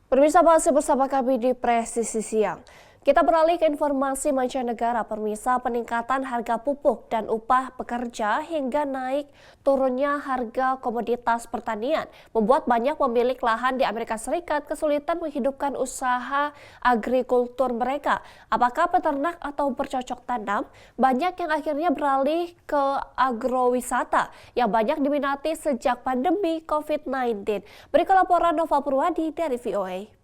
Pemirsa, masih bersama kami di Presisi Siang. Kita beralih ke informasi mancanegara. Pemirsa, peningkatan harga pupuk dan upah pekerja hingga naik turunnya harga komoditas pertanian membuat banyak pemilik lahan di Amerika Serikat kesulitan menghidupkan usaha agrikultur mereka. Apakah peternak atau bercocok tanam? Banyak yang akhirnya beralih ke agrowisata yang banyak diminati sejak pandemi COVID-19. Berikut laporan Nova Purwadi dari VOA.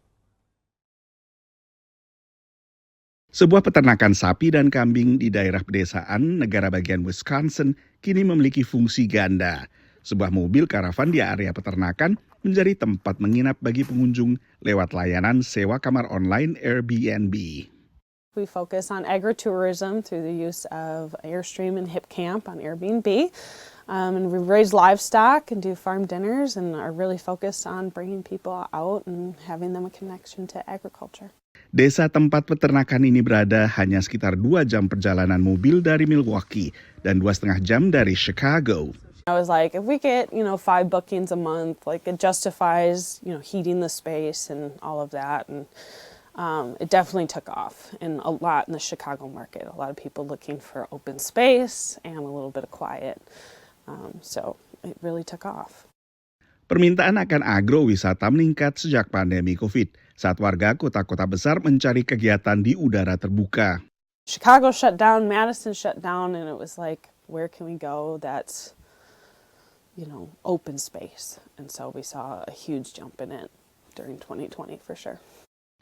Sebuah peternakan sapi dan kambing di daerah pedesaan negara bagian Wisconsin kini memiliki fungsi ganda. Sebuah mobil karavan di area peternakan menjadi tempat menginap bagi pengunjung lewat layanan sewa kamar online Airbnb. We focus on agritourism through the use of Airstream and HipCamp on Airbnb. And we raise livestock and do farm dinners and are really focused on bringing people out and having them a connection to agriculture. Desa tempat peternakan ini berada hanya sekitar 2 jam perjalanan mobil dari Milwaukee dan 2,5 jam dari Chicago. I was like, if we get, 5 bookings a month, like it justifies, heating the space and all of that. And it definitely took off and a lot in the Chicago market. A lot of people looking for open space and a little bit of quiet. So it really took off. Permintaan akan agrowisata meningkat sejak pandemi COVID, saat warga kota-kota besar mencari kegiatan di udara terbuka. Chicago shut down, Madison shut down, and it was like, where can we go that's, open space? And so we saw a huge jump in it during 2020 for sure.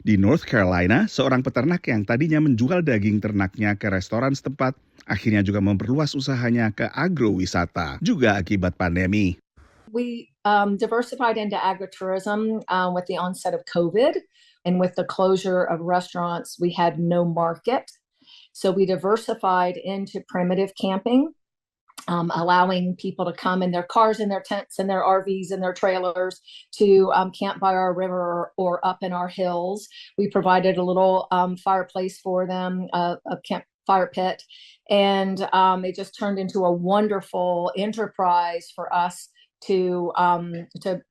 Di North Carolina, seorang peternak yang tadinya menjual daging ternaknya ke restoran setempat, akhirnya juga memperluas usahanya ke agrowisata, juga akibat pandemi. We diversified into agritourism with the onset of COVID, and with the closure of restaurants, we had no market. So we diversified into primitive camping, allowing people to come in their cars and their tents and their RVs and their trailers to camp by our river or up in our hills. We provided a little fireplace for them, a campfire pit, and it just turned into a wonderful enterprise for us to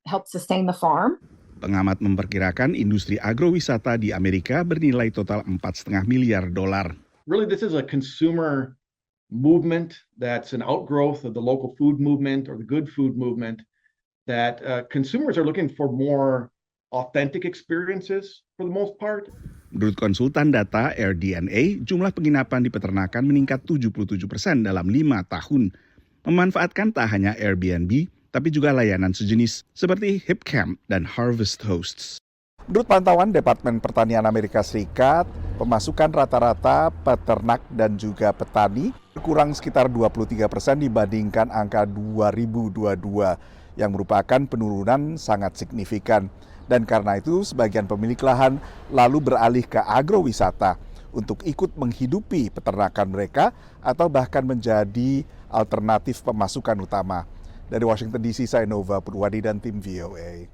help sustain the farm. Pengamat memperkirakan industri agrowisata di Amerika bernilai total $4,5 miliar. Really, this is a consumer movement that's an outgrowth of the local food movement or the good food movement, that consumers are looking for more authentic experiences for the most part. Menurut konsultan data AirDNA, jumlah penginapan di peternakan meningkat 77% dalam 5 tahun. Memanfaatkan tak hanya Airbnb, tapi juga layanan sejenis seperti HipCamp dan Harvest Hosts. Menurut pantauan Departemen Pertanian Amerika Serikat, pemasukan rata-rata peternak dan juga petani berkurang sekitar 23% dibandingkan angka 2022, yang merupakan penurunan sangat signifikan. Dan karena itu, sebagian pemilik lahan lalu beralih ke agrowisata untuk ikut menghidupi peternakan mereka atau bahkan menjadi alternatif pemasukan utama. Dari Washington DC, saya Nova Purwadi dan tim VOA.